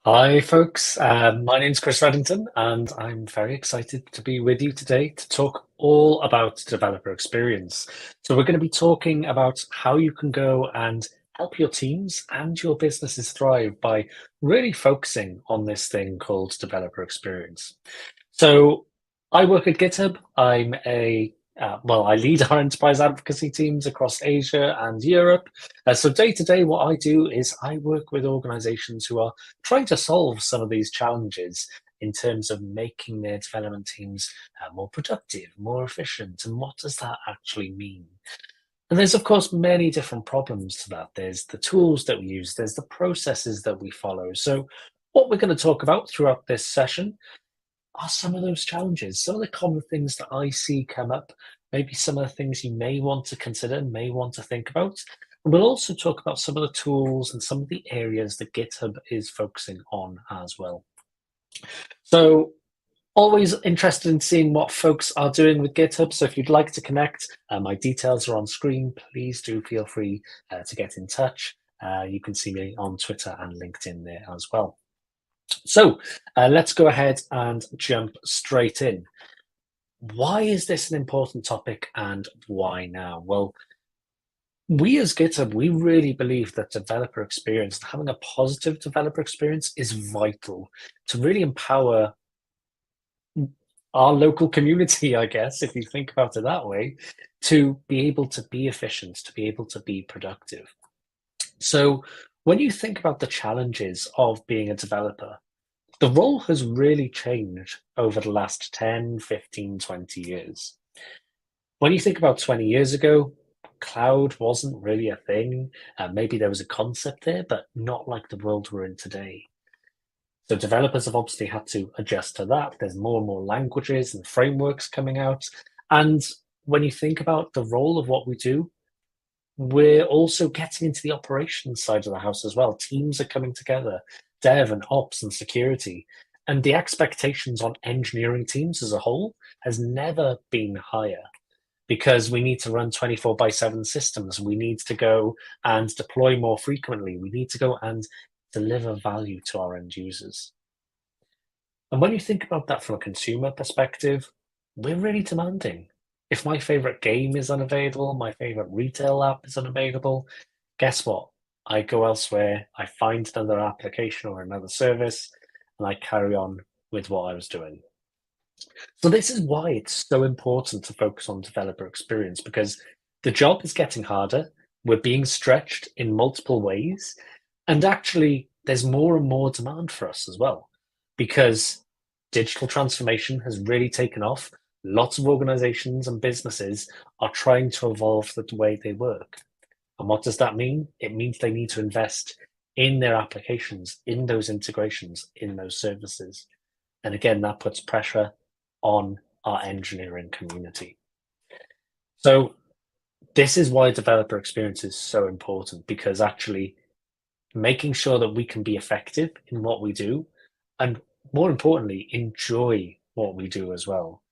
Hi, folks. My name's Chris Reddington, and I'm very excited to be with you today to talk all about developer experience. So, we're going to be talking about how you can go and help your teams and your businesses thrive by really focusing on this thing called developer experience. So I work at GitHub. I lead our enterprise advocacy teams across Asia and Europe. So day to day, what I do is I work with organizations who are trying to solve some of these challenges in terms of making their development teams more productive, more efficient. And what does that actually mean? And there's, of course, many different problems to that. There's the tools that we use, there's the processes that we follow. So what we're going to talk about throughout this session are some of those challenges, some of the common things that I see come up, maybe some of the things you may want to consider, may want to think about. And we'll also talk about some of the tools and some of the areas that GitHub is focusing on as well. So always interested in seeing what folks are doing with GitHub. So if you'd like to connect, my details are on screen. Please do feel free to get in touch. You can see me on Twitter and LinkedIn there as well. So let's go ahead and jump straight in. Why is this an important topic and why now? Well, we as GitHub, we really believe that developer experience, having a positive developer experience is vital to really empower our local community, I guess, if you think about it that way, to be able to be efficient, to be able to be productive. So when you think about the challenges of being a developer, the role has really changed over the last 10, 15, 20 years. When you think about 20 years ago, cloud wasn't really a thing. Maybe there was a concept there, but not like the world we're in today. So developers have obviously had to adjust to that. There's more and more languages and frameworks coming out. And when you think about the role of what we do, we're also getting into the operations side of the house as well. Teams are coming together, dev and ops and security. And the expectations on engineering teams as a whole has never been higher because we need to run 24/7 systems. We need to go and deploy more frequently. We need to go and deliver value to our end users. And when you think about that from a consumer perspective, we're really demanding. If my favorite game is unavailable, my favorite retail app is unavailable, guess what? I go elsewhere, I find another application or another service, and I carry on with what I was doing. So this is why it's so important to focus on developer experience because the job is getting harder. We're being stretched in multiple ways. And actually, there's more and more demand for us as well because digital transformation has really taken off. Lots of organizations and businesses are trying to evolve the way they work. And what does that mean? It means they need to invest in their applications, in those integrations, in those services. And again, that puts pressure on our engineering community. So this is why developer experience is so important because actually making sure that we can be effective in what we do and more importantly, enjoy what we do as well.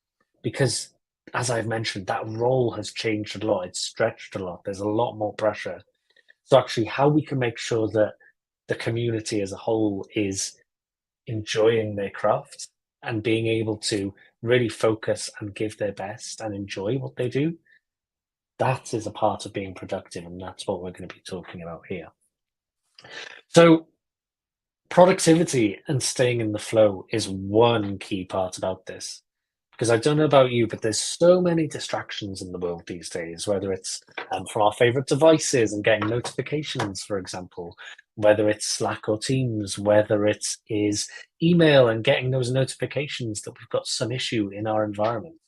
Because as I've mentioned, that role has changed a lot. It's stretched a lot. There's a lot more pressure. So actually how we can make sure that the community as a whole is enjoying their craft and being able to really focus and give their best and enjoy what they do, that is a part of being productive. And that's what we're going to be talking about here. So productivity and staying in the flow is one key part about this. Because I don't know about you, but there's so many distractions in the world these days, whether it's from our favorite devices and getting notifications, for example, whether it's Slack or Teams, whether it is email and getting those notifications that we've got some issue in our environment.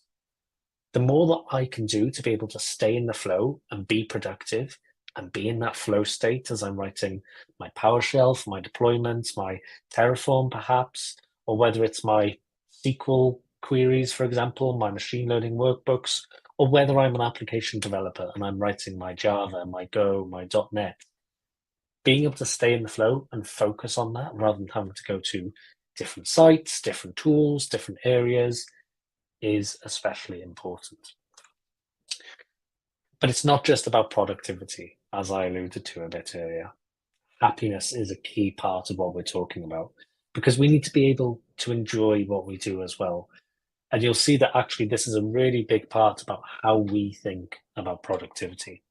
The more that I can do to be able to stay in the flow and be productive and be in that flow state as I'm writing my PowerShell for my deployments, my Terraform perhaps, or whether it's my SQL queries, for example, my machine learning workbooks, or whether I'm an application developer and I'm writing my Java, my Go, my .NET, being able to stay in the flow and focus on that rather than having to go to different sites, different tools, different areas is especially important. But it's not just about productivity, as I alluded to a bit earlier. Happiness is a key part of what we're talking about. because we need to be able to enjoy what we do as well. And you'll see that actually this is a really big part about how we think about productivity.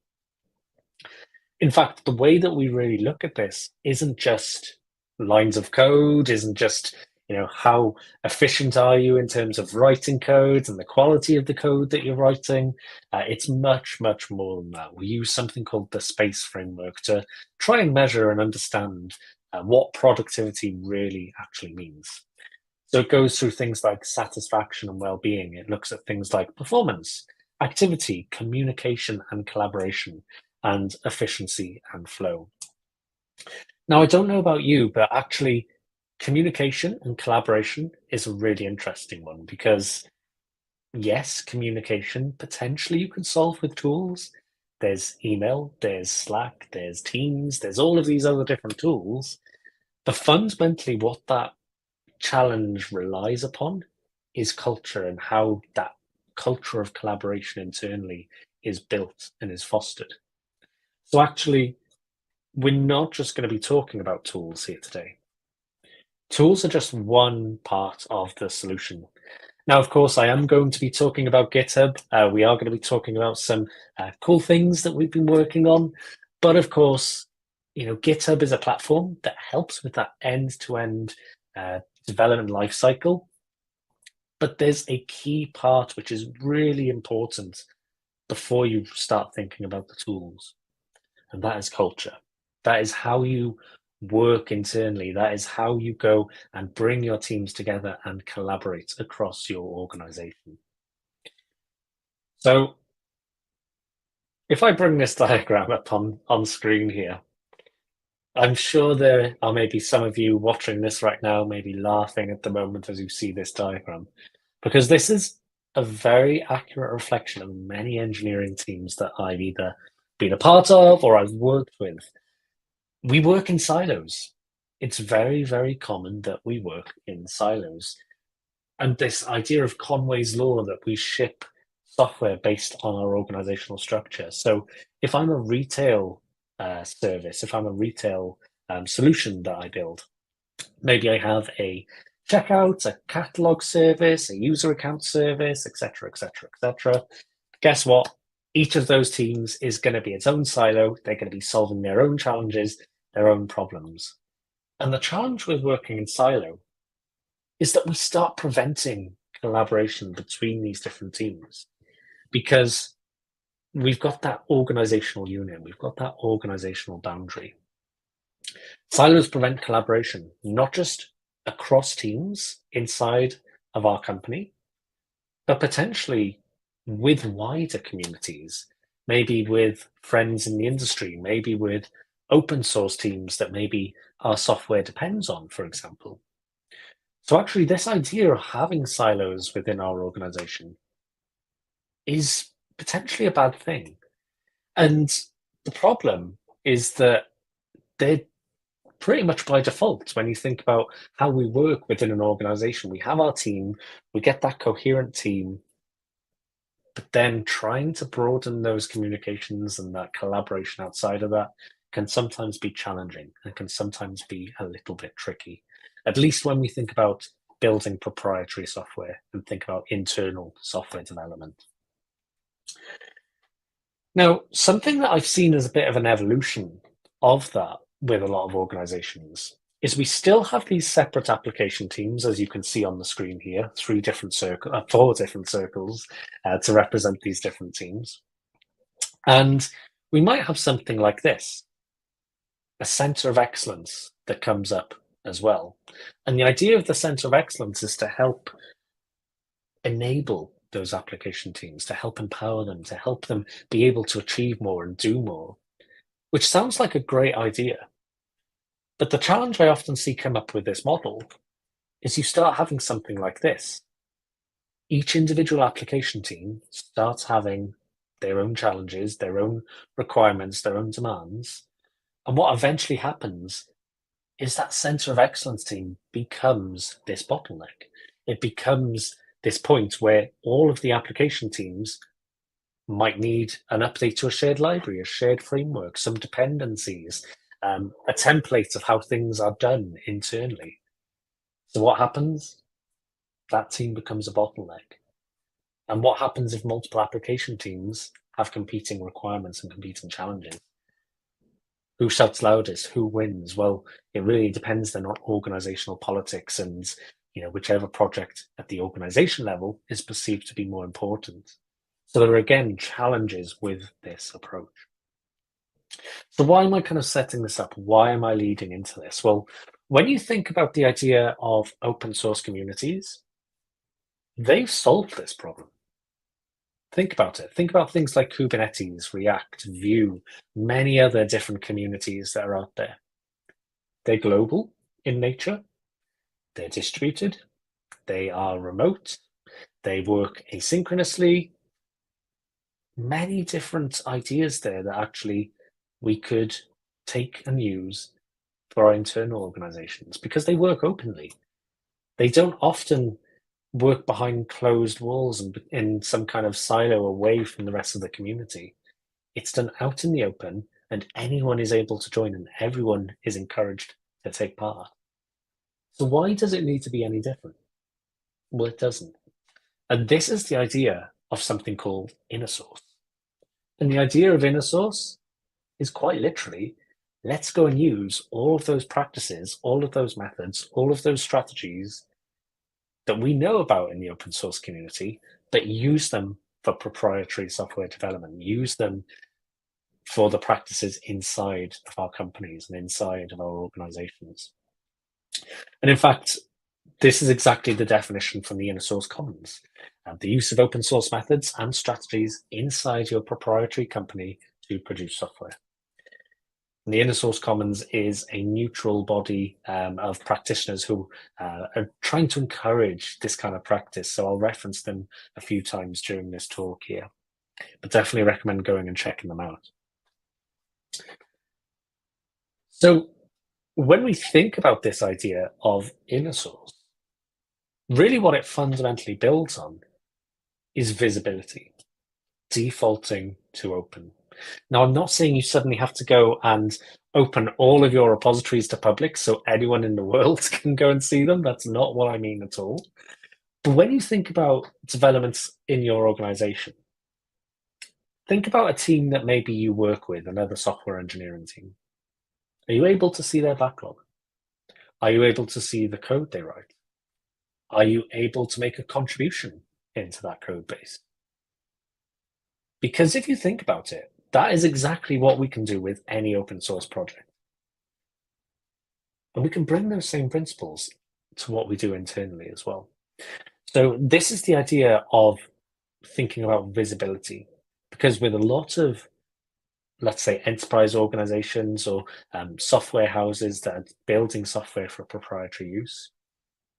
In fact, the way that we really look at this isn't just lines of code, isn't just, how efficient are you in terms of writing code and the quality of the code that you're writing. It's much, much more than that. We use something called the SPACE framework to try and measure and understand what productivity really actually means. So it goes through things like satisfaction and well-being. It looks at things like performance, activity, communication and collaboration, and efficiency and flow. Now, I don't know about you, but actually communication and collaboration is a really interesting one because yes, communication potentially you can solve with tools. There's email, there's Slack, there's Teams, there's all of these other different tools. But fundamentally what that challenge relies upon is culture and how that culture of collaboration internally is built and is fostered. So actually, we're not just going to be talking about tools here today. Tools are just one part of the solution. Now, of course, I am going to be talking about GitHub. We are going to be talking about some cool things that we've been working on. But of course, GitHub is a platform that helps with that end-to-end development lifecycle. But there's a key part which is really important before you start thinking about the tools, and that is culture. That is how you work internally. That is how you go and bring your teams together and collaborate across your organization. So if I bring this diagram up on screen here, I'm sure there are maybe some of you watching this right now, maybe laughing at the moment as you see this diagram, because this is a very accurate reflection of many engineering teams that I've either been a part of or I've worked with. We work in silos. It's very, very common that we work in silos. And this idea of Conway's law that we ship software based on our organizational structure. So if I'm a retail service, if I'm a retail solution that I build, maybe I have a checkout, a catalog service, a user account service, etc., etc., etc. Guess what? Each of those teams is going to be its own silo. They're going to be solving their own challenges, their own problems. And the challenge with working in silo is that we start preventing collaboration between these different teams because we've got that organizational union, we've got that organizational boundary. Silos prevent collaboration, not just across teams inside of our company, but potentially with wider communities, maybe with friends in the industry, maybe with open source teams that maybe our software depends on, for example. So actually this idea of having silos within our organization is potentially a bad thing. And the problem is that they're pretty much by default when you think about how we work within an organization. We have our team, we get that coherent team, but then trying to broaden those communications and that collaboration outside of that can sometimes be challenging and can sometimes be a little bit tricky, at least when we think about building proprietary software and think about internal software development. Now, something that I've seen as a bit of an evolution of that with a lot of organizations is we still have these separate application teams, as you can see on the screen here, four different circles to represent these different teams. And we might have something like this, a center of excellence that comes up as well. And the idea of the center of excellence is to help enable those application teams, to help empower them, to help them be able to achieve more and do more, which sounds like a great idea. But the challenge I often see come up with this model is you start having something like this. Each individual application team starts having their own challenges, their own requirements, their own demands. And what eventually happens is that center of excellence team becomes this bottleneck. It becomes this point where all of the application teams might need an update to a shared library, a shared framework, some dependencies, a template of how things are done internally. So what happens? That team becomes a bottleneck. And what happens if multiple application teams have competing requirements and competing challenges? Who shouts loudest? Who wins? Well, it really depends then on organizational politics and whichever project at the organization level is perceived to be more important. So there are again challenges with this approach. So why am I kind of setting this up? Why am I leading into this? Well, when you think about the idea of open source communities, they've solved this problem. Think about it. Think about things like Kubernetes, React, Vue, many other different communities that are out there. They're global in nature, they're distributed, they are remote, they work asynchronously. Many different ideas there that actually we could take and use for our internal organizations because they work openly. They don't often work behind closed walls and in some kind of silo away from the rest of the community. It's done out in the open, and anyone is able to join, and everyone is encouraged to take part. So why does it need to be any different? Well, it doesn't. And this is the idea of something called inner source. And the idea of inner source is quite literally, let's go and use all of those practices, all of those methods, all of those strategies that we know about in the open source community, but use them for proprietary software development, use them for the practices inside of our companies and inside of our organizations. And in fact, this is exactly the definition from the Inner Source Commons, the use of open source methods and strategies inside your proprietary company to produce software. And the Inner Source Commons is a neutral body of practitioners who are trying to encourage this kind of practice. So I'll reference them a few times during this talk here, but definitely recommend going and checking them out. So when we think about this idea of inner source, really what it fundamentally builds on is visibility, defaulting to open. Now, I'm not saying you suddenly have to go and open all of your repositories to public so anyone in the world can go and see them. That's not what I mean at all. But when you think about developments in your organization, think about a team that maybe you work with, another software engineering team. Are you able to see their backlog? Are you able to see the code they write? Are you able to make a contribution into that code base? Because if you think about it, that is exactly what we can do with any open source project. And we can bring those same principles to what we do internally as well. So this is the idea of thinking about visibility, because with a lot of, let's say, enterprise organizations or software houses that are building software for proprietary use,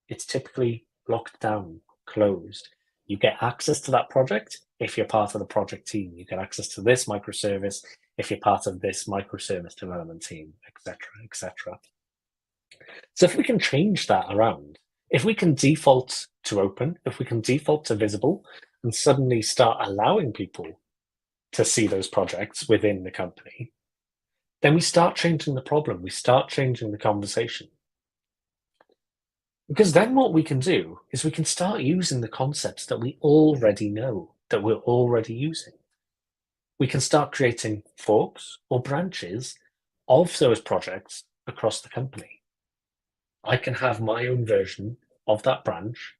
it's typically locked down, closed. You get access to that project if you're part of the project team. You get access to this microservice if you're part of this microservice development team, etc., etc. So if we can change that around, if we can default to open, if we can default to visible, and suddenly start allowing people to see those projects within the company, then we start changing the problem. We start changing the conversation. Because then what we can do is we can start using the concepts that we already know, that we're already using. We can start creating forks or branches of those projects across the company. I can have my own version of that branch,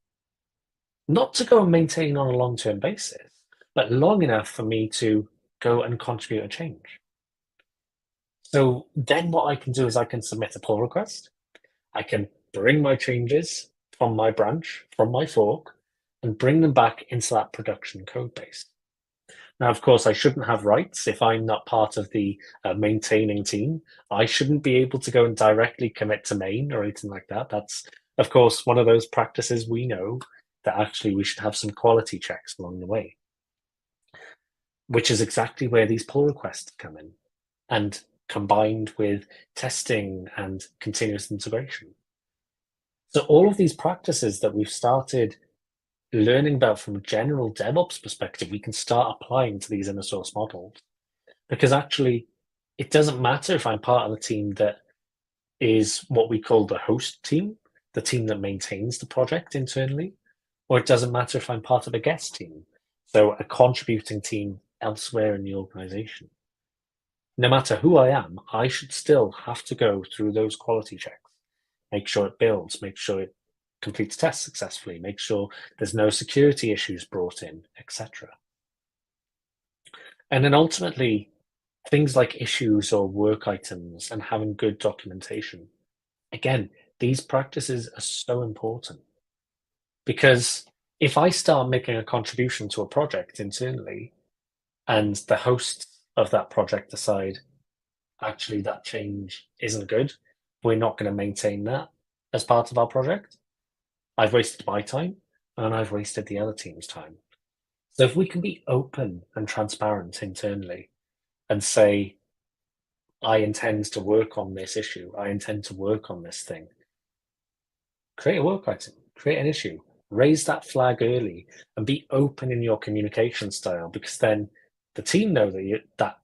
not to go and maintain on a long-term basis, but long enough for me to go and contribute a change. So then what I can do is I can submit a pull request. I can bring my changes from my branch, from my fork, and bring them back into that production code base. Now, of course, I shouldn't have rights if I'm not part of the maintaining team. I shouldn't be able to go and directly commit to main or anything like that. That's, of course, one of those practices we know that actually we should have some quality checks along the way, which is exactly where these pull requests come in, and combined with testing and continuous integration. So all of these practices that we've started learning about from a general DevOps perspective, we can start applying to these inner source models. Because actually, it doesn't matter if I'm part of the team that is what we call the host team, the team that maintains the project internally, or it doesn't matter if I'm part of a guest team, so a contributing team elsewhere in the organization. No matter who I am, I should still have to go through those quality checks, make sure it builds, make sure it completes tests successfully, make sure there's no security issues brought in, etc. And then ultimately, things like issues or work items and having good documentation. Again, these practices are so important because if I start making a contribution to a project internally and the hosts of that project decide, actually, that change isn't good, we're not going to maintain that as part of our project, I've wasted my time and I've wasted the other team's time. So if we can be open and transparent internally and say, I intend to work on this issue, I intend to work on this thing, create a work item, create an issue, raise that flag early and be open in your communication style, because then the team know that that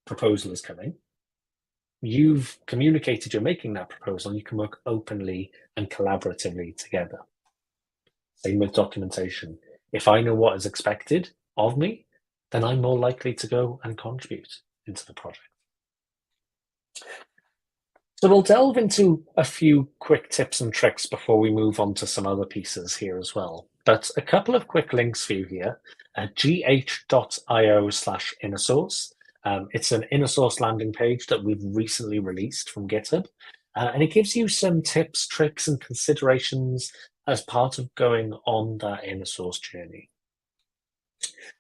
proposal is coming. You've communicated you're making that proposal, you can work openly and collaboratively together. Same with documentation. If I know what is expected of me, then I'm more likely to go and contribute into the project. So we'll delve into a few quick tips and tricks before we move on to some other pieces here as well. But a couple of quick links for you here at gh.io/innersource. It's an innersource landing page that we've recently released from GitHub. And it gives you some tips, tricks, and considerations as part of going on that innersource journey.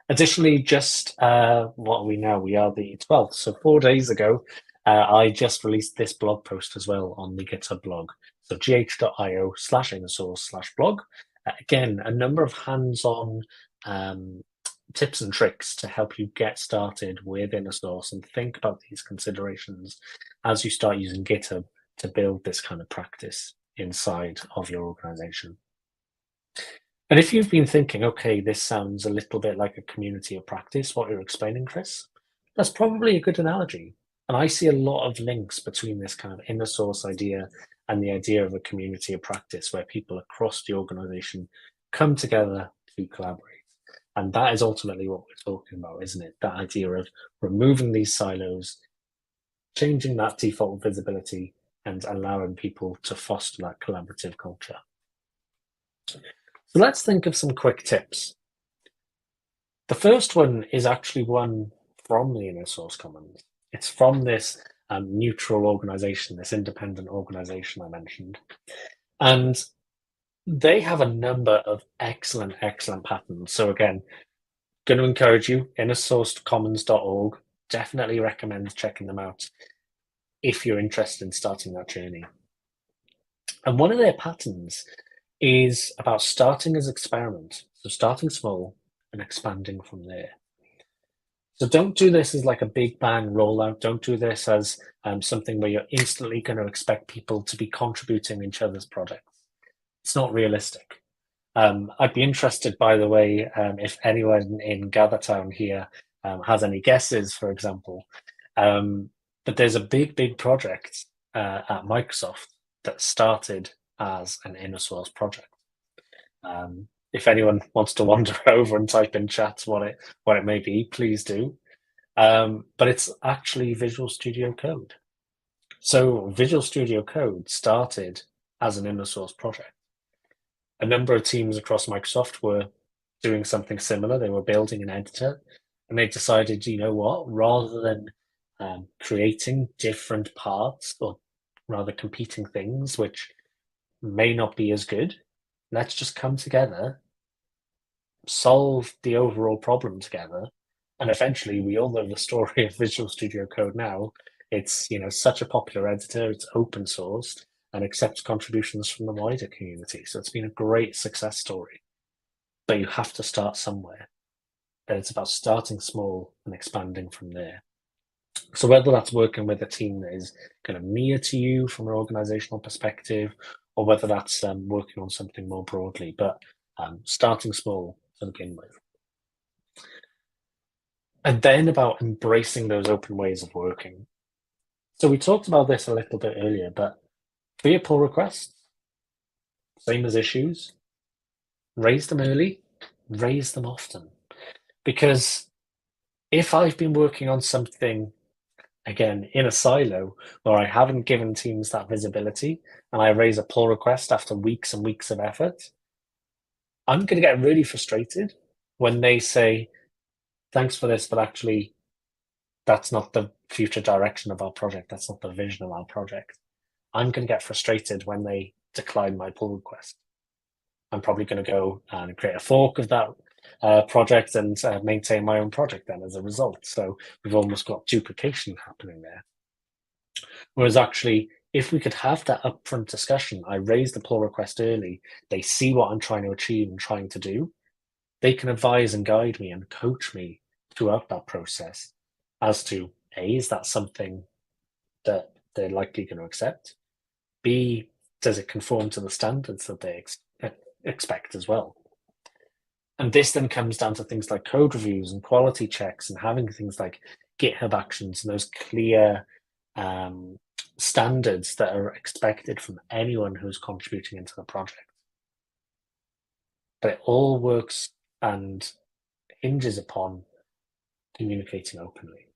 Additionally, just what are we now? We are the 12th. So 4 days ago, I just released this blog post as well on the GitHub blog. So gh.io/innersource/blog. Again, a number of hands-on tips and tricks to help you get started with innersource and think about these considerations as you start using GitHub to build this kind of practice inside of your organization. And if you've been thinking, okay, this sounds a little bit like a community of practice, what you're explaining, Chris, that's probably a good analogy. And I see a lot of links between this kind of innersource idea and the idea of a community of practice where people across the organization come together to collaborate. And that is ultimately what we're talking about, isn't it? That idea of removing these silos, changing that default visibility, and allowing people to foster that collaborative culture. So let's think of some quick tips. The first one is actually one from the innersource commons. It's from this neutral organization, this independent organization I mentioned. And they have a number of excellent patterns. So again, going to encourage you, innersourcecommons.org. Definitely recommend checking them out if you're interested in starting that journey. And one of their patterns is about starting as experiment. So starting small and expanding from there. So don't do this as like a big bang rollout. Don't do this as something where you're instantly going to expect people to be contributing each other's projects. It's not realistic. I'd be interested, by the way, if anyone in Gathertown here has any guesses, for example. But there's a big project at Microsoft that started as an innersource project. If anyone wants to wander over and type in chat what it may be, please do. But it's actually Visual Studio Code. So Visual Studio Code started as an innersource project. A number of teams across Microsoft were doing something similar. They were building an editor, and they decided, you know what, rather than creating different parts, or rather competing things, which may not be as good, let's just come together, solve the overall problem together, and eventually we all know the story of Visual Studio Code now. It's such a popular editor, it's open sourced, and accepts contributions from the wider community. So it's been a great success story. But you have to start somewhere. And it's about starting small and expanding from there. So whether that's working with a team that is kind of near to you from an organizational perspective, or whether that's working on something more broadly, but starting small to begin with. And then about embracing those open ways of working. So we talked about this a little bit earlier, but for your pull requests, Same as issues, raise them early, raise them often. Because if I've been working on something, again, in a silo where I haven't given teams that visibility and I raise a pull request after weeks and weeks of effort, I'm going to get really frustrated when they say, thanks for this, but actually, that's not the future direction of our project. That's not the vision of our project. I'm going to get frustrated when they decline my pull request. I'm probably going to go and create a fork of that project and maintain my own project then as a result. So we've almost got duplication happening there. Whereas actually, if we could have that upfront discussion, I raise the pull request early, they see what I'm trying to achieve and trying to do, they can advise and guide me and coach me throughout that process as to A, is that something that they're likely going to accept? B, does it conform to the standards that they expect as well? And this then comes down to things like code reviews and quality checks and having things like GitHub actions and those clear standards that are expected from anyone who's contributing into the project. But it all works and hinges upon communicating openly.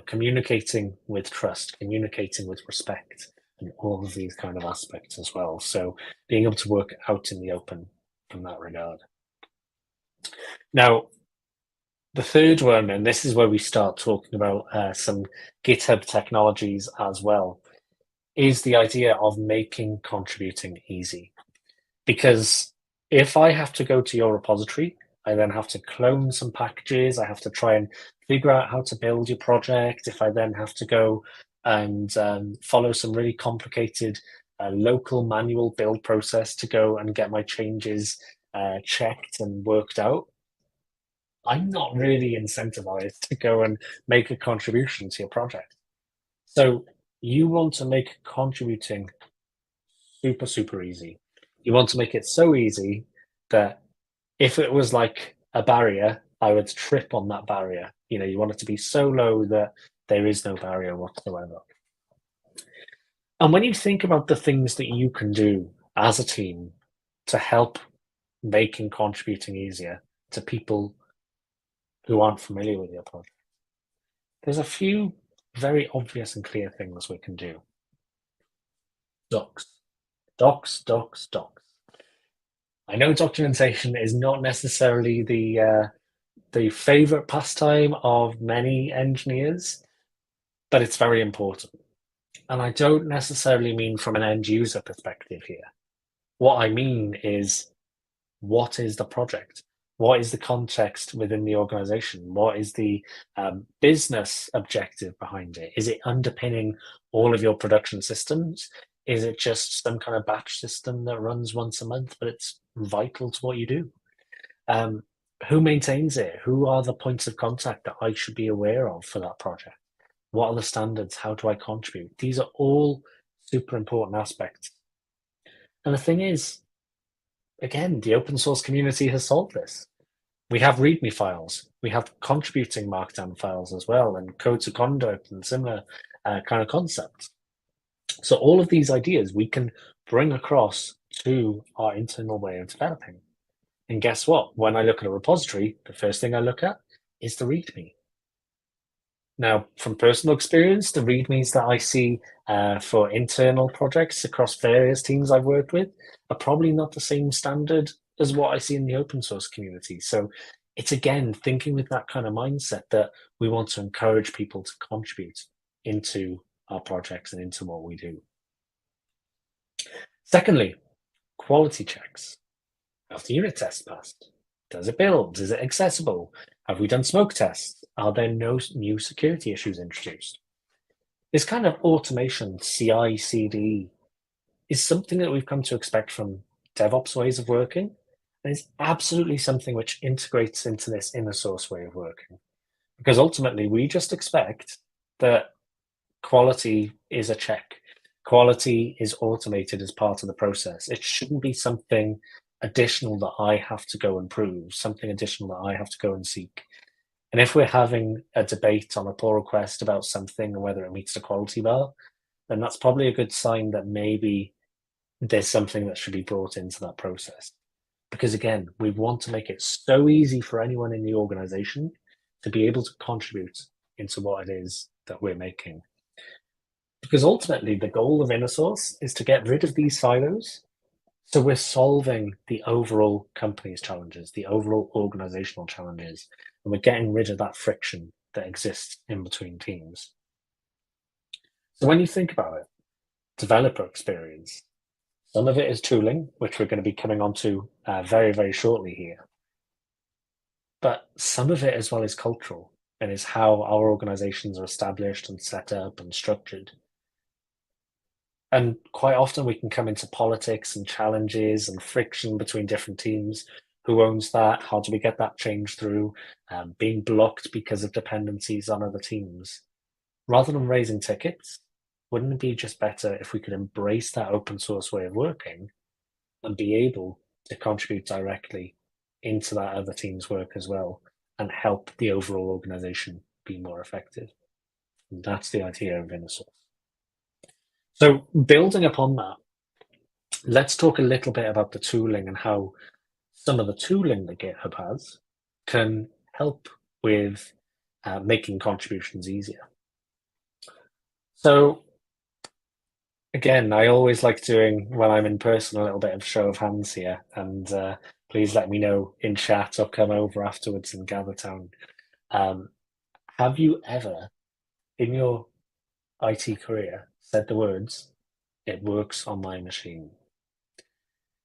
Communicating with trust, communicating with respect, and all of these kind of aspects as well. So being able to work out in the open from that regard. Now, the third one, and this is where we start talking about some GitHub technologies as well, is the idea of making contributing easy. Because if I have to go to your repository, I then have to clone some packages, I have to try and figure out how to build your project. If I then have to go and follow some really complicated local manual build process to go and get my changes checked and worked out, I'm not really incentivized to go and make a contribution to your project. So you want to make contributing super, super easy. You want to make it so easy that if it was like a barrier, I would trip on that barrier. You want it to be so low that there is no barrier whatsoever. And when you think about the things that you can do as a team to help making contributing easier to people who aren't familiar with your project, there's a few very obvious and clear things we can do. Docs. Docs, docs, docs. I know documentation is not necessarily the favorite pastime of many engineers, but it's very important. And I don't necessarily mean from an end user perspective here. What I mean is, what is the project? What is the context within the organization? What is the business objective behind it? Is it underpinning all of your production systems? Is it just some kind of batch system that runs once a month, but it's vital to what you do? Who maintains it? Who are the points of contact that I should be aware of for that project? What are the standards? How do I contribute? These are all super important aspects. And the thing is, again, the open source community has solved this. We have README files. We have contributing Markdown files as well, and codes of conduct and similar kind of concepts. So all of these ideas we can bring across to our internal way of developing. And guess what? When I look at a repository, the first thing I look at is the README. Now, from personal experience, the READMEs that I see for internal projects across various teams I've worked with are probably not the same standard as what I see in the open source community. So it's, again, thinking with that kind of mindset that we want to encourage people to contribute into our projects and into what we do. Secondly, quality checks. Have the unit tests passed? Does it build? Is it accessible? Have we done smoke tests? Are there no new security issues introduced? This kind of automation, CI, CD, is something that we've come to expect from DevOps ways of working, and it's absolutely something which integrates into this inner source way of working. Because ultimately, we just expect that quality is a check. Quality is automated as part of the process. It shouldn't be something additional that I have to go and prove, something additional that I have to go and seek. And if we're having a debate on a pull request about something and whether it meets the quality bar, then that's probably a good sign that maybe there's something that should be brought into that process. Because again, we want to make it so easy for anyone in the organization to be able to contribute into what it is that we're making. Because ultimately, the goal of InnerSource is to get rid of these silos. So we're solving the overall company's challenges, the overall organizational challenges, and we're getting rid of that friction that exists in between teams. So when you think about it, developer experience, some of it is tooling, which we're going to be coming on to very, very shortly here. But some of it as well is cultural and is how our organizations are established and set up and structured. And quite often we can come into politics and challenges and friction between different teams. Who owns that? How do we get that change through? Being blocked because of dependencies on other teams. Rather than raising tickets, wouldn't it be just better if we could embrace that open source way of working and be able to contribute directly into that other team's work as well and help the overall organization be more effective? And that's the idea of InnerSource. So building upon that, let's talk a little bit about the tooling and how some of the tooling that GitHub has can help with making contributions easier. So again, I always like doing, when I'm in person, a little bit of show of hands here, and please let me know in chat or come over afterwards and gather town. Have you ever, in your IT career, said the words, "It works on my machine"?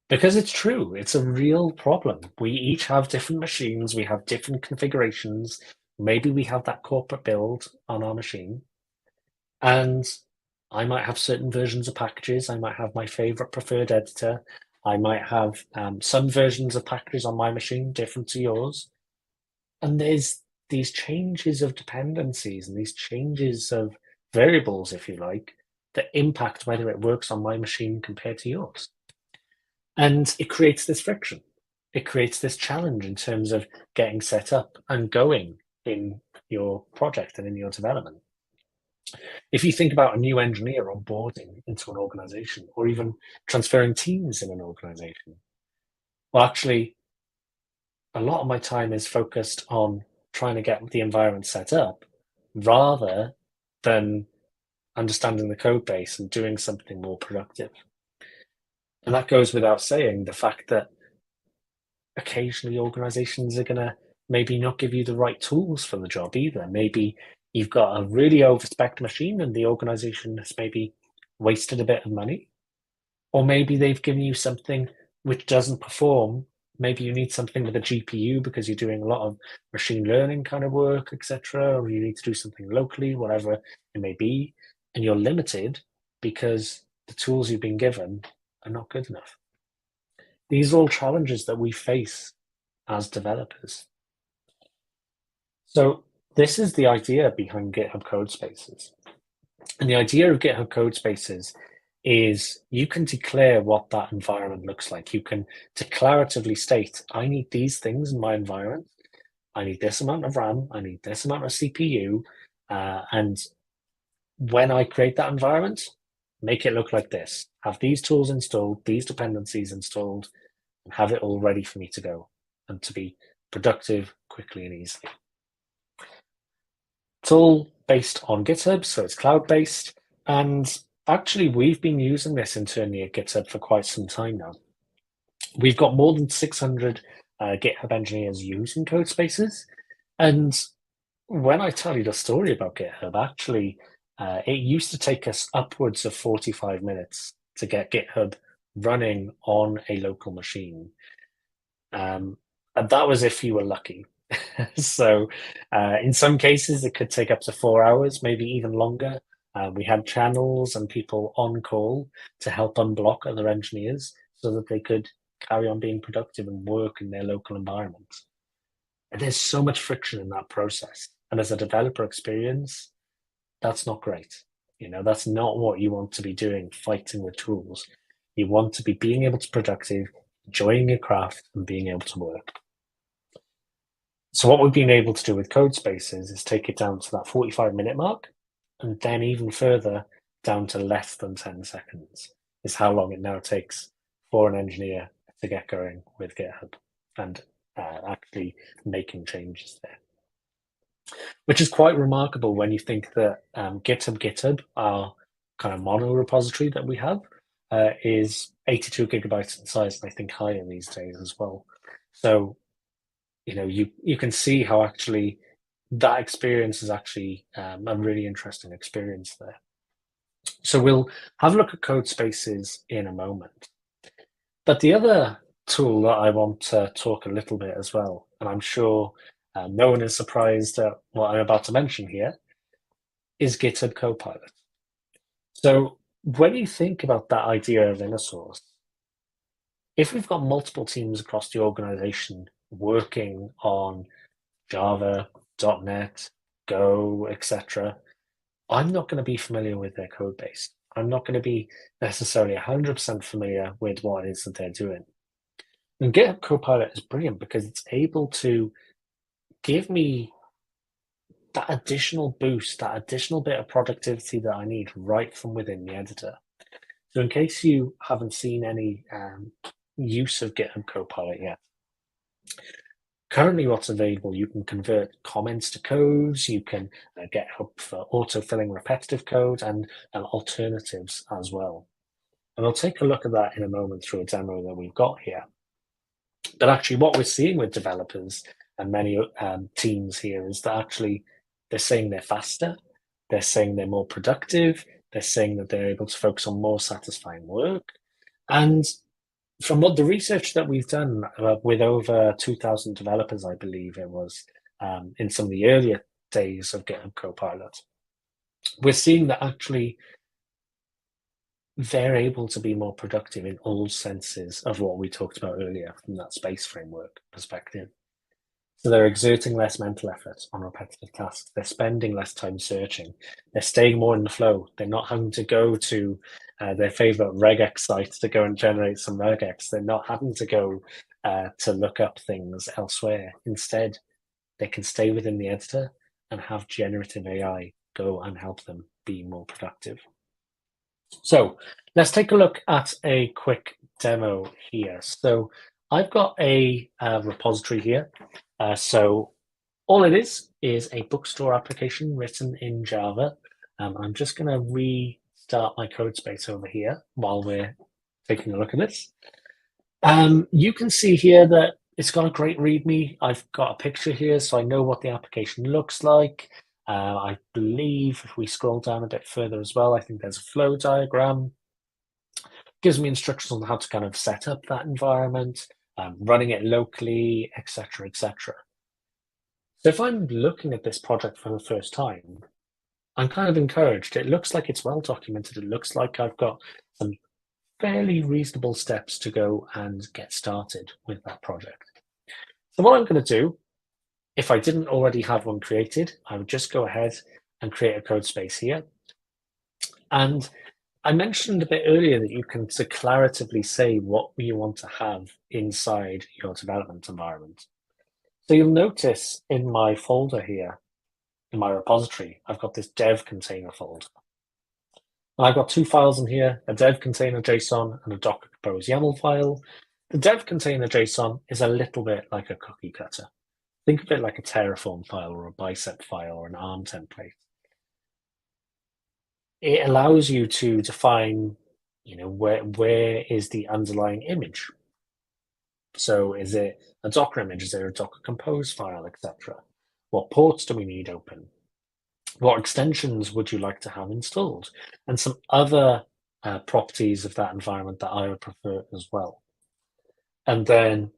Because it's true, it's a real problem. We each have different machines, we have different configurations. Maybe we have that corporate build on our machine, and I might have certain versions of packages. I might have my favorite preferred editor. I might have some versions of packages on my machine different to yours. And there's these changes of dependencies and these changes of variables, if you like, that impact whether it works on my machine compared to yours. And it creates this friction. It creates this challenge in terms of getting set up and going in your project and in your development. If you think about a new engineer onboarding into an organization or even transferring teams in an organization, well, actually, a lot of my time is focused on trying to get the environment set up rather than understanding the code base and doing something more productive. And that goes without saying, the fact that occasionally organizations are going to maybe not give you the right tools for the job either. Maybe you've got a really overspec machine and the organization has maybe wasted a bit of money, or maybe they've given you something which doesn't perform. Maybe you need something with a GPU because you're doing a lot of machine learning kind of work, etc., or you need to do something locally, whatever it may be, and you're limited because the tools you've been given are not good enough. These are all challenges that we face as developers. So this is the idea behind GitHub Codespaces. And the idea of GitHub Codespaces is you can declare what that environment looks like. You can declaratively state, I need these things in my environment. I need this amount of RAM. I need this amount of CPU. And when I create that environment, make it look like this. Have these tools installed, these dependencies installed, and have it all ready for me to go and to be productive quickly and easily. It's all based on GitHub, so it's cloud-based. And actually, we've been using this internally at GitHub for quite some time now. We've got more than 600 GitHub engineers using Codespaces. And when I tell you the story about GitHub, actually, it used to take us upwards of 45 minutes to get GitHub running on a local machine. And that was if you were lucky. So in some cases, it could take up to 4 hours, maybe even longer. We had channels and people on call to help unblock other engineers so that they could carry on being productive and work in their local environment. And there's so much friction in that process. And as a developer experience, that's not great. That's not what you want to be doing, fighting with tools. You want to be being able to be productive, enjoying your craft, and being able to work. So what we've been able to do with Codespaces is take it down to that 45-minute mark, and then even further down to less than 10 seconds. is how long it now takes for an engineer to get going with GitHub and actually making changes there. Which is quite remarkable when you think that GitHub, our kind of mono repository that we have, is 82 gigabytes in size, and I think higher these days as well. So, you can see how actually that experience is actually a really interesting experience there. So we'll have a look at Codespaces in a moment. But the other tool that I want to talk a little bit as well, and I'm sure no one is surprised at what I'm about to mention here, is GitHub Copilot. So when you think about that idea of inner source, if we've got multiple teams across the organization working on Java, .NET, Go, etc., I'm not going to be familiar with their code base. I'm not going to be necessarily 100% familiar with what it is that they're doing. And GitHub Copilot is brilliant because it's able to give me that additional boost, that additional bit of productivity that I need right from within the editor. So in case you haven't seen any use of GitHub Copilot yet, currently what's available, you can convert comments to codes, you can get help for auto-filling repetitive code and alternatives as well. And I'll take a look at that in a moment through a demo that we've got here. But actually what we're seeing with developers and many teams here is that actually they're saying they're faster, they're saying they're more productive, they're saying that they're able to focus on more satisfying work. And from what the research that we've done with over 2,000 developers, I believe it was, in some of the earlier days of GitHub Copilot, we're seeing that actually they're able to be more productive in all senses of what we talked about earlier from that space framework perspective. So they're exerting less mental effort on repetitive tasks. They're spending less time searching. They're staying more in the flow. They're not having to go to their favorite regex site to go and generate some regex. They're not having to go to look up things elsewhere. Instead, they can stay within the editor and have generative AI go and help them be more productive. So let's take a look at a quick demo here. So I've got a repository here. So all it is a bookstore application written in Java. I'm just going to restart my code space over here while we're taking a look at this. You can see here that it's got a great README. I've got a picture here, so I know what the application looks like. I believe if we scroll down a bit further as well, I think there's a flow diagram. Gives me instructions on how to kind of set up that environment, running it locally, etc., etc. So if I'm looking at this project for the first time, I'm kind of encouraged. It looks like it's well documented. It looks like I've got some fairly reasonable steps to go and get started with that project. So what I'm going to do, if I didn't already have one created, I would just go ahead and create a code space here. And I mentioned a bit earlier that you can declaratively say what you want to have inside your development environment. So you'll notice in my folder here, in my repository, I've got this dev container folder. And I've got two files in here, a dev container JSON and a Docker Compose YAML file. The dev container JSON is a little bit like a cookie cutter. Think of it like a Terraform file or a bicep file or an ARM template. It allows you to define, where is the underlying image. So is it a Docker image? Is there a Docker Compose file, etc.? What ports do we need open? What extensions would you like to have installed? And some other properties of that environment that I would prefer as well. And then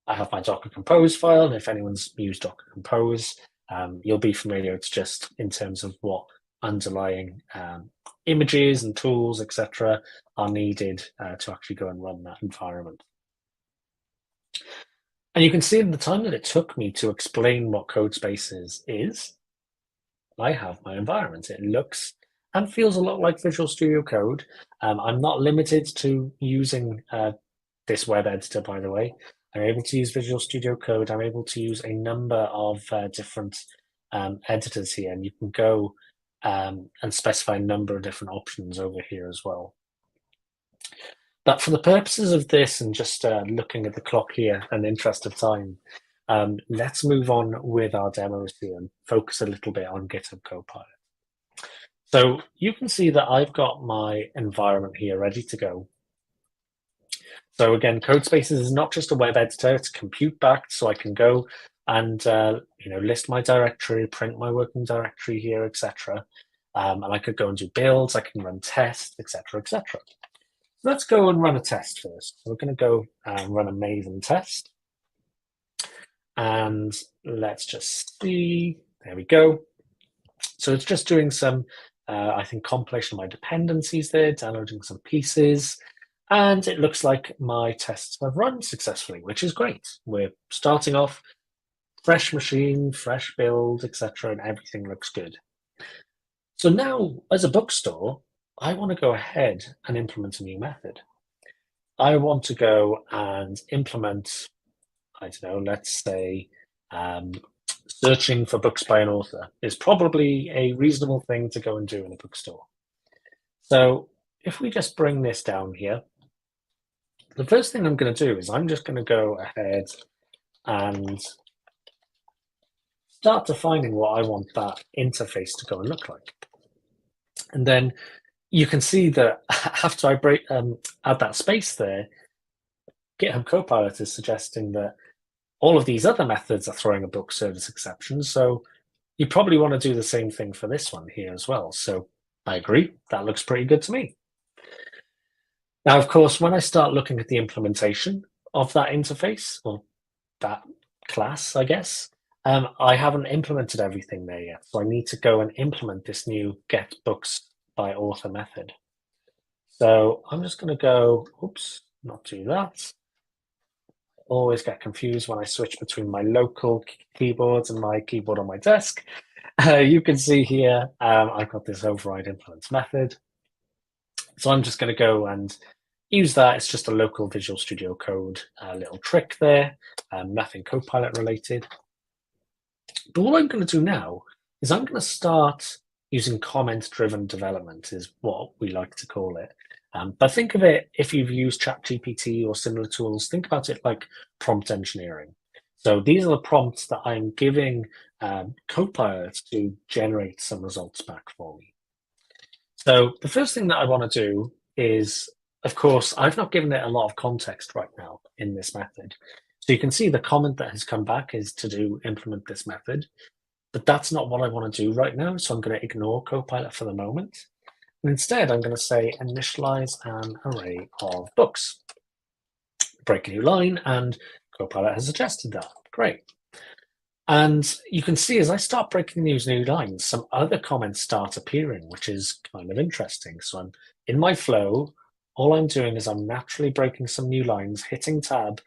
I have my Docker Compose file. And if anyone's used Docker Compose, you'll be familiar. It's just in terms of what underlying images and tools, etc., are needed to actually go and run that environment. And you can see in the time that it took me to explain what Codespaces is, I have my environment. It looks and feels a lot like Visual Studio Code. I'm not limited to using this web editor, by the way. I'm able to use Visual Studio Code. I'm able to use a number of different editors here, and you can go and specify a number of different options over here as well. But for the purposes of this and just looking at the clock here and the interest of time, let's move on with our demos here and focus a little bit on GitHub Copilot. So you can see that I've got my environment here ready to go. So again, Codespaces is not just a web editor, it's compute backed, so I can go and list my directory, print my working directory here, etc. And I could go and do builds, I can run tests, etc., etc. Let's go and run a test first. So we're going to go and run a Maven test. And let's just see, there we go. So it's just doing some, I think, compilation of my dependencies there, downloading some pieces. And it looks like my tests have run successfully, which is great. We're starting off fresh machine, fresh build, etc., and everything looks good. So now, as a bookstore, I want to go ahead and implement a new method. I want to go and implement, I don't know, let's say searching for books by an author is probably a reasonable thing to go and do in a bookstore. So if we just bring this down here, the first thing I'm going to do is I'm just going to go ahead and start defining what I want that interface to go and look like. And then you can see that after I add that space there, GitHub Copilot is suggesting that all of these other methods are throwing a book service exception. So you probably want to do the same thing for this one here as well. So I agree, that looks pretty good to me. Now, of course, when I start looking at the implementation of that interface, or that class, I guess, I haven't implemented everything there yet. So I need to go and implement this new get books by author method. So I'm just going to go, oops, not do that. Always get confused when I switch between my local keyboards and my keyboard on my desk. You can see here, I've got this override implements method. So I'm just going to go and use that. It's just a local Visual Studio Code little trick there, nothing Copilot related. But what I'm going to do now is I'm going to start using comment-driven development is what we like to call it. But think of it, if you've used ChatGPT or similar tools, think about it like prompt engineering. So these are the prompts that I'm giving Copilot to generate some results back for me. So the first thing that I want to do is, of course, I've not given it a lot of context right now in this method. So you can see the comment that has come back is to implement this method, but that's not what I want to do right now. So I'm going to ignore Copilot for the moment. And instead, I'm going to say initialize an array of books. Break a new line, and Copilot has suggested that. Great. And you can see as I start breaking these new lines, some other comments start appearing, which is kind of interesting. So I'm in my flow. All I'm doing is I'm naturally breaking some new lines, hitting tab,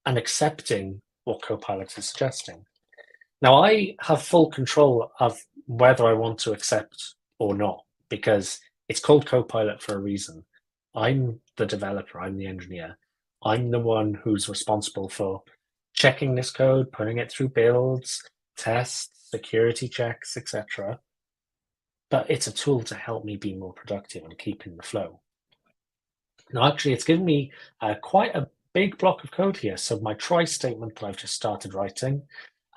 and accepting what Copilot is suggesting. Now, I have full control of whether I want to accept or not, because it's called Copilot for a reason. I'm the developer, I'm the engineer. I'm the one who's responsible for checking this code, putting it through builds, tests, security checks, etc. But it's a tool to help me be more productive and keep in the flow. Now, actually, it's given me quite a big block of code here. So my try statement that I've just started writing,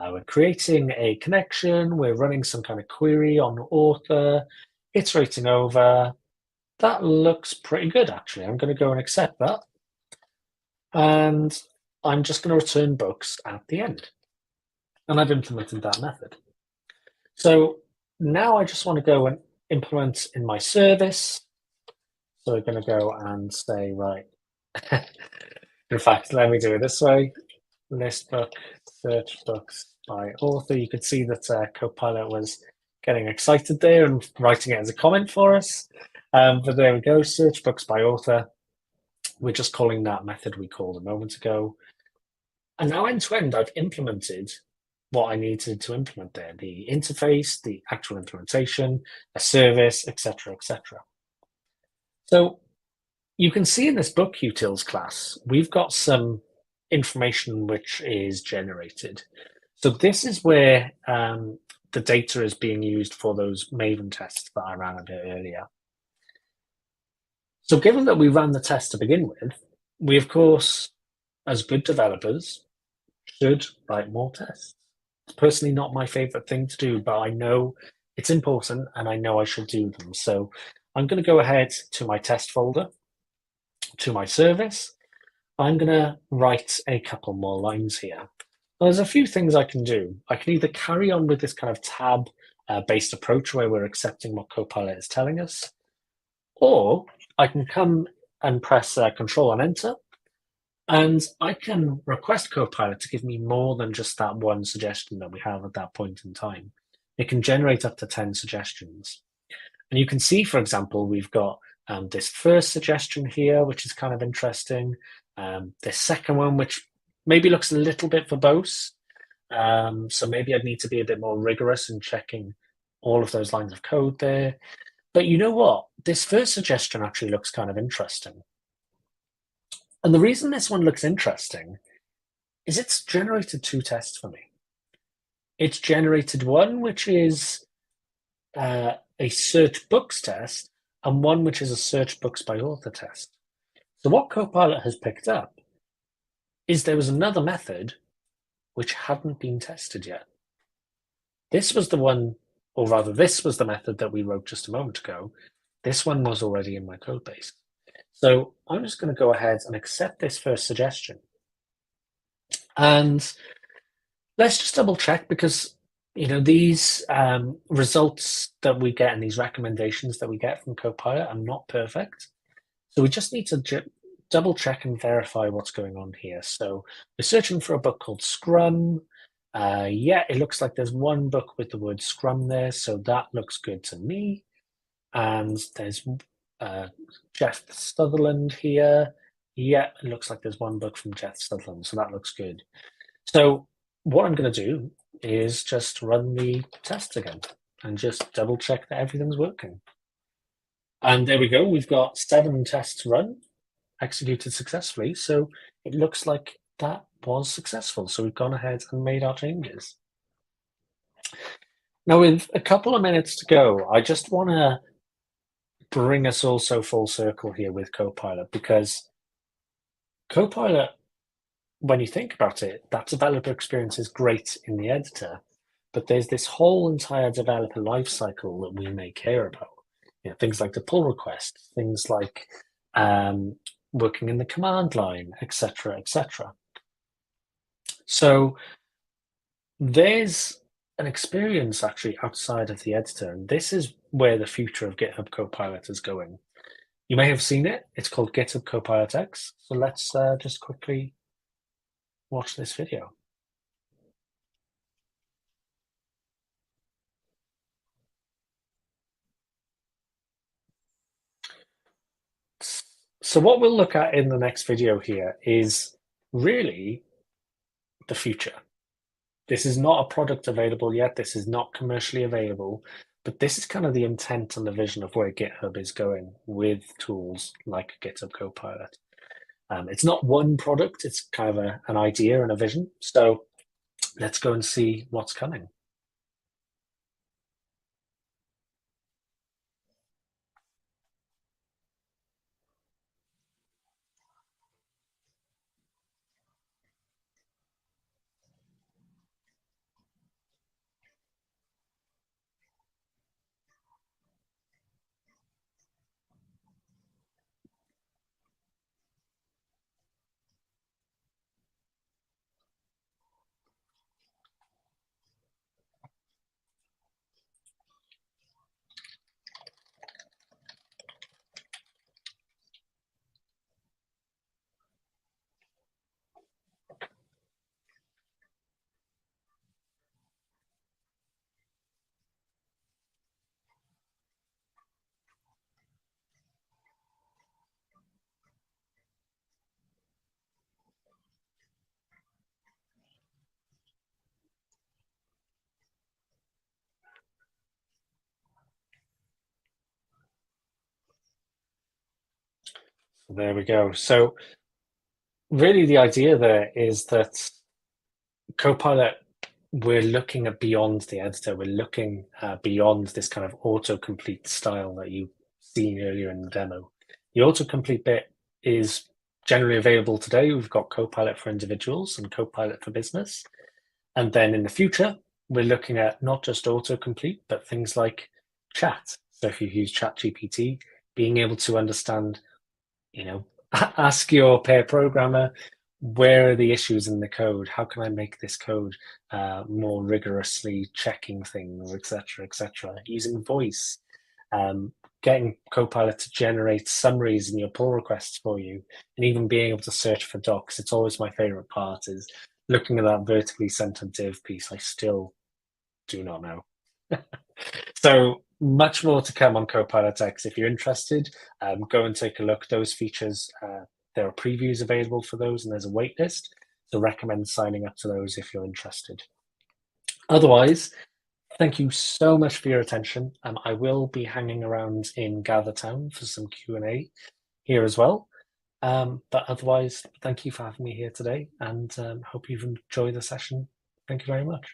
we're creating a connection, we're running some kind of query on author, iterating over. That looks pretty good, actually. I'm going to go and accept that. And I'm just going to return books at the end. And I've implemented that method. So now I just want to go and implement in my service. So we're going to go and say, right, in fact, let me do it this way. List book, search books by author. You could see that Copilot was getting excited there and writing it as a comment for us. But there we go, search books by author. We're just calling that method we called a moment ago. And now end to end, I've implemented what I needed to implement there, the interface, the actual implementation, a service, etc., etc. So you can see in this book utils class, we've got some information which is generated. So this is where the data is being used for those Maven tests that I ran a bit earlier. So given that we ran the test to begin with, we of course, as good developers, should write more tests. It's personally not my favorite thing to do, but I know it's important and I know I should do them. So I'm going to go ahead to my test folder, to my service. I'm going to write a couple more lines here. There's a few things I can do. I can either carry on with this kind of tab based approach where we're accepting what Copilot is telling us, or I can come and press Control and Enter, and I can request Copilot to give me more than just that one suggestion that we have at that point in time. It can generate up to 10 suggestions. And you can see, for example, we've got this first suggestion here, which is kind of interesting. The second one, which maybe looks a little bit verbose. So maybe I'd need to be a bit more rigorous in checking all of those lines of code there. But you know what? This first suggestion actually looks kind of interesting. And the reason this one looks interesting is it's generated two tests for me. It's generated one which is a search books test and one which is a search books by author test. So what Copilot has picked up is there was another method which hadn't been tested yet. This was the one, or rather this was the method that we wrote just a moment ago. This one was already in my code base. So I'm just going to go ahead and accept this first suggestion. And let's just double check, because these results that we get and these recommendations that we get from Copilot are not perfect. So we just need to double check and verify what's going on here. So we're searching for a book called Scrum. Yeah, it looks like there's one book with the word Scrum there, so that looks good to me. And there's Jeff Sutherland here. Yeah, it looks like there's one book from Jeff Sutherland, so that looks good. So what I'm going to do is just run the test again and just double check that everything's working. And there we go. We've got 7 tests run, executed successfully. So it looks like that was successful. So we've gone ahead and made our changes. Now, with a couple of minutes to go, I just want to bring us also full circle here with Copilot, because Copilot, when you think about it, that developer experience is great in the editor, but there's this whole entire developer lifecycle that we may care about. Things like the pull request, things like working in the command line, etc., etc. So there's an experience actually outside of the editor, and this is where the future of GitHub Copilot is going. You may have seen it. It's called GitHub Copilot X. So let's just quickly watch this video. So what we'll look at in the next video here is really the future. This is not a product available yet. This is not commercially available, but this is kind of the intent and the vision of where GitHub is going with tools like GitHub Copilot. It's not one product, it's kind of an idea and a vision. So let's go and see what's coming. So there we go. So really the idea there is that Copilot, we're looking at beyond the editor. We're looking beyond this kind of autocomplete style that you've seen earlier in the demo. The autocomplete bit is generally available today. We've got Copilot for individuals and Copilot for business. And then in the future, we're looking at not just autocomplete, but things like chat. So if you use ChatGPT, being able to understand, ask your pair programmer, where are the issues in the code? How can I make this code more rigorously checking things, etc., etc. Using voice, getting Copilot to generate summaries in your pull requests for you, and even being able to search for docs. It's always my favorite part is looking at that vertically centered div piece. I still do not know. So much more to come on Copilot X. If you're interested, go and take a look. Those features, there are previews available for those, and there's a wait list. So recommend signing up to those if you're interested. Otherwise, thank you so much for your attention. I will be hanging around in Gathertown for some Q&A here as well. But otherwise, thank you for having me here today, and hope you've enjoyed the session. Thank you very much.